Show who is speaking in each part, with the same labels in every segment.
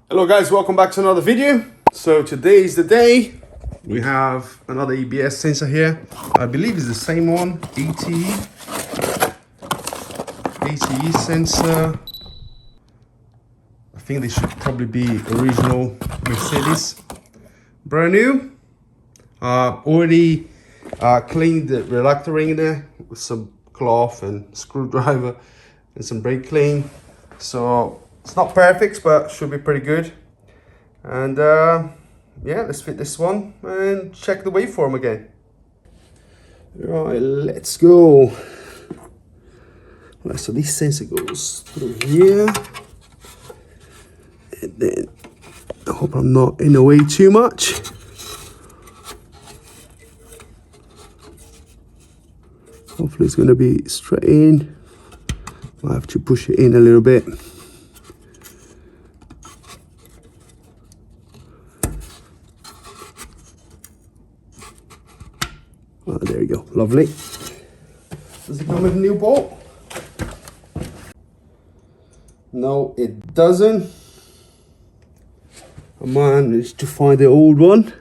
Speaker 1: Hello guys, welcome back to another video. So today is the day. We have another ABS sensor here. I believe it's the same one, ATE sensor. I think they should probably be original Mercedes. Brand new. Already cleaned the reluctor ring there with some cloth and screwdriver and some brake clean. So it's not perfect, but should be pretty good. And yeah, let's fit this one and check the waveform again. Right, let's go. Right, so this sensor goes through here. And then I hope I'm not in the way too much. Hopefully it's going to be straight in. I have to push it in a little bit. Oh, there you go, lovely. Does it come with a new bolt? No, it doesn't. I managed to find the old one.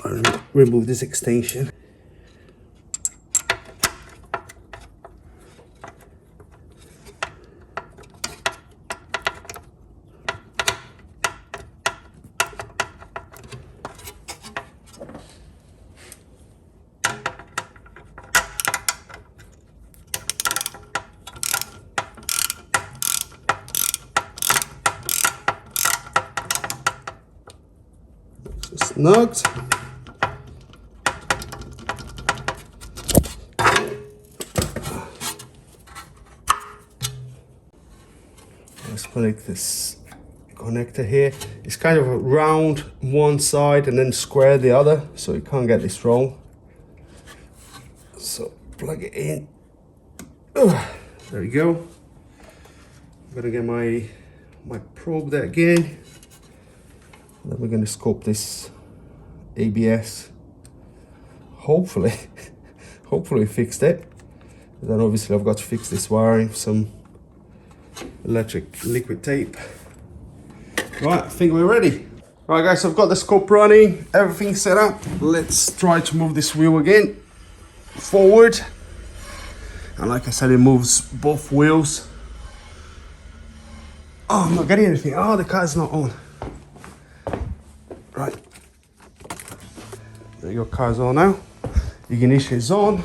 Speaker 1: I'll remove this extension. Snugged. Let's connect this connector here. It's kind of round one side and then square the other, so you can't get this wrong. So plug it in. There we go. I'm gonna get my probe there again. Then we're gonna scope this ABS. Hopefully fixed it. Then obviously I've got to fix this wiring with some electric liquid tape. Right, I think we're ready. Right guys, so I've got the scope running, everything set up. Let's try to move this wheel again forward. And like I said, it moves both wheels. Oh, I'm not getting anything. Oh, the car's not on. Right, there your car's on now. Ignition is on.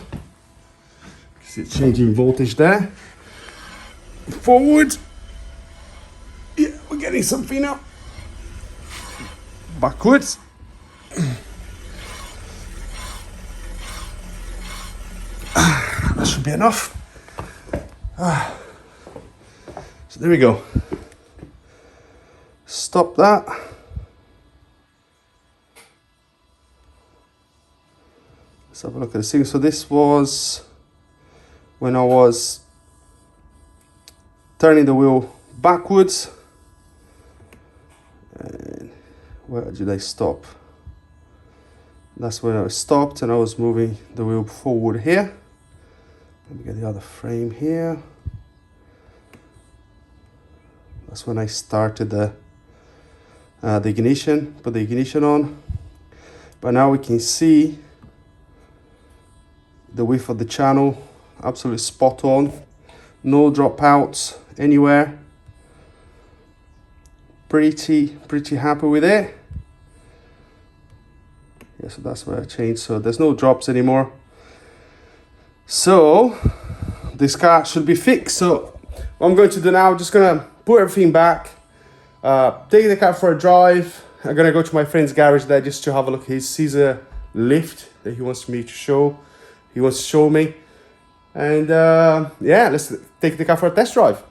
Speaker 1: See it changing voltage there. Forward. Yeah, we're getting something now. Backwards. That should be enough. So there we go. Stop that. Let's have a look at this thing. So this was when I was turning the wheel backwards. And where did I stop? That's when I stopped and I was moving the wheel forward here. Let me get the other frame here. That's when I started the ignition, put the ignition on. But now we can see the width of the channel, absolutely spot on. No dropouts anywhere. Pretty happy with it. Yeah, so that's where I changed. So there's no drops anymore. So this car should be fixed. So what I'm going to do now, I'm just gonna put everything back, take the car for a drive. I'm gonna go to my friend's garage there just to have a look at his Scissor lift that he wants me to show. He wants to show me. And yeah, let's take the car for a test drive.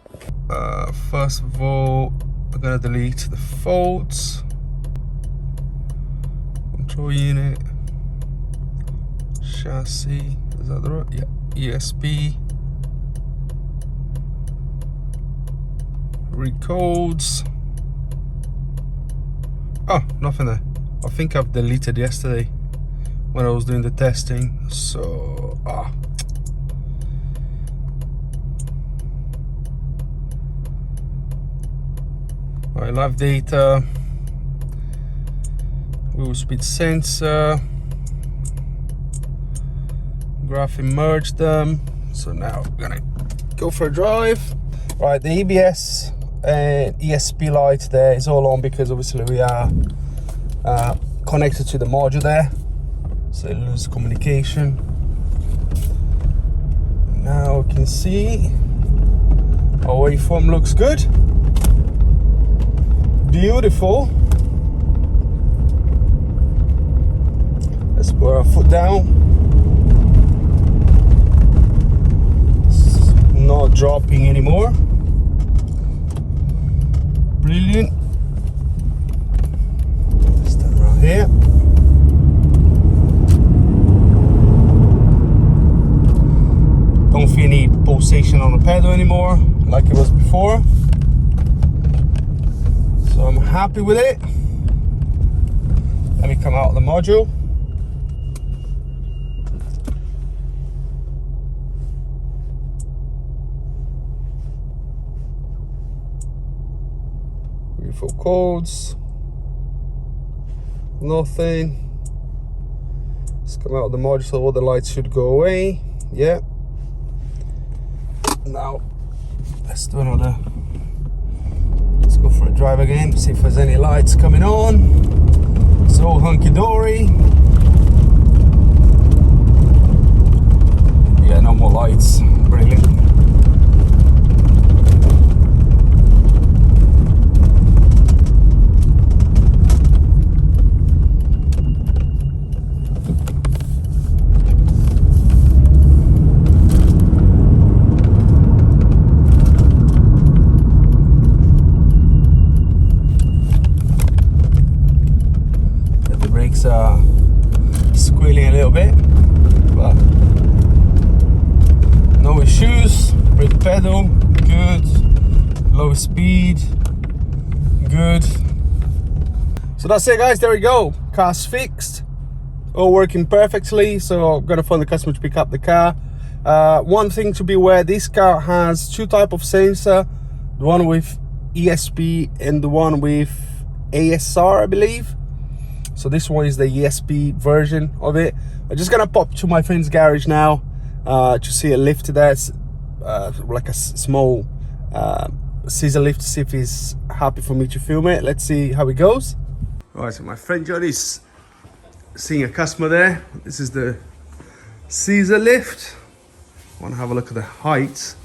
Speaker 1: First of all, I'm gonna delete the faults. Control unit, chassis, is that the right? Yeah, ESP. Recodes. Oh, nothing there. I think I've deleted yesterday when I was doing the testing. So Right, live data, wheel speed sensor, graph merge them. So now we're gonna go for a drive. Right, the ABS and ESP light there is all on because obviously we are connected to the module there, so it loses communication. Now we can see our waveform looks good. Beautiful. Let's put our foot down. It's not dropping anymore. Brilliant. Stand around here. Don't feel any pulsation on the pedal anymore like it was before. So I'm happy with it. Let me come out of the module. Beautiful codes. Nothing. Let's come out of the module so all the lights should go away. Yeah. Now let's do another. Let's go for a drive again, see if there's any lights coming on. It's all hunky-dory. Yeah, no more lights. Brilliant. Squealing a little bit, but no issues. Brake pedal, good. Low speed, good. So that's it, guys. There we go. Car's fixed, all working perfectly. So I'm gonna phone the customer to pick up the car. One thing to be aware: this car has two types of sensor, the one with ESP and the one with ASR, I believe. So this one is the ESP version of it. I'm just gonna pop to my friend's garage now to see a lift there, like a small scissor lift, to see if he's happy for me to film it. Let's see how it goes. Right, so my friend Johnny's seeing a customer there. This is the scissor lift. I want to have a look at the height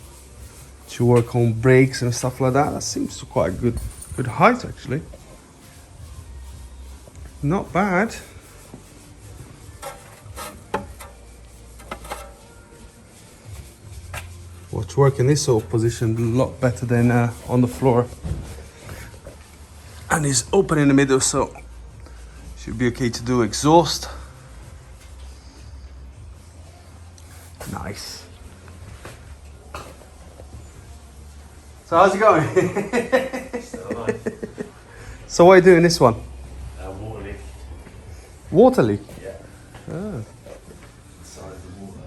Speaker 1: to work on brakes and stuff like that. That seems quite a good height actually. Not bad. Well, to work in this sort of position a lot better than on the floor. And it's open in the middle, so should be okay to do exhaust. Nice. So how's it going?
Speaker 2: Still alive.
Speaker 1: So what are you doing this one?
Speaker 2: Water leak.
Speaker 1: Water leak?
Speaker 2: Yeah.
Speaker 1: Ah.
Speaker 2: Inside the water,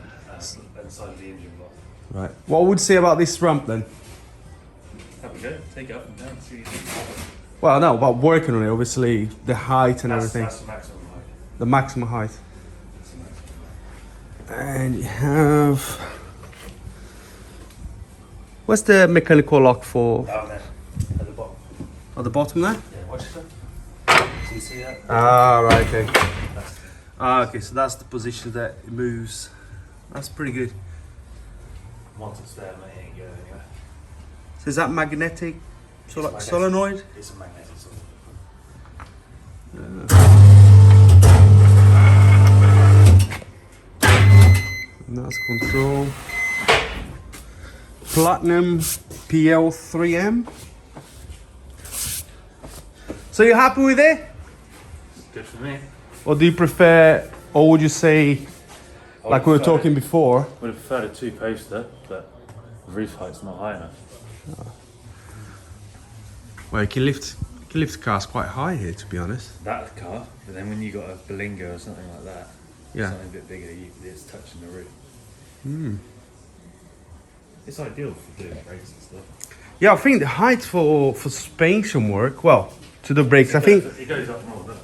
Speaker 2: inside the engine block.
Speaker 1: Right. What would you say about this ramp then?
Speaker 2: Have we go. Take it up and down. See what you think.
Speaker 1: Well, no, about working on it, obviously, the height and everything.
Speaker 2: That's the maximum height.
Speaker 1: The maximum height.
Speaker 2: That's the maximum height.
Speaker 1: And you have... What's the mechanical lock for?
Speaker 2: Down there, at the bottom.
Speaker 1: At the bottom there?
Speaker 2: Yeah, watch it. So you see that?
Speaker 1: Ah, right, okay.
Speaker 2: That's
Speaker 1: Ah, okay, so that's the position that it moves. That's pretty good.
Speaker 2: once it's there, mate, it ain't going anywhere.
Speaker 1: So is that magnetic? So
Speaker 2: It's
Speaker 1: like
Speaker 2: magnetic.
Speaker 1: solenoid?
Speaker 2: It's a magnetic sort
Speaker 1: And that's control. Platinum PL3M. So you're happy with it?
Speaker 2: good for me.
Speaker 1: Or do you prefer, or would you say, like we were talking before?
Speaker 2: Would have preferred a two-poster, but the roof height's not high enough.
Speaker 1: Well, you can lift cars quite high here, to be honest.
Speaker 2: That car, but then when you got a Belingo or something like that,
Speaker 1: Yeah.
Speaker 2: something a bit bigger, it's touching the roof.
Speaker 1: Hmm.
Speaker 2: It's ideal for doing brakes and stuff.
Speaker 1: Yeah, I think the height for suspension work, well, to the brakes, I think.
Speaker 2: It goes up more, look.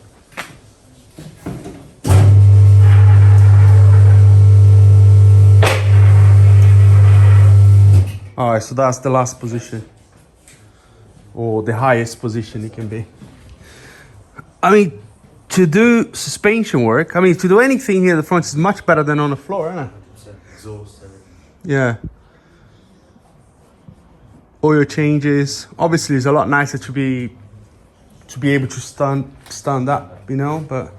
Speaker 1: Alright, so that's the last position. Or the highest position it can be. I mean, to do suspension work, I mean, to do anything here at the front is much better than on the floor, isn't it?
Speaker 2: 100% exhaust, everything.
Speaker 1: Yeah. Oil changes. Obviously, it's a lot nicer to be able to stand up, you know, but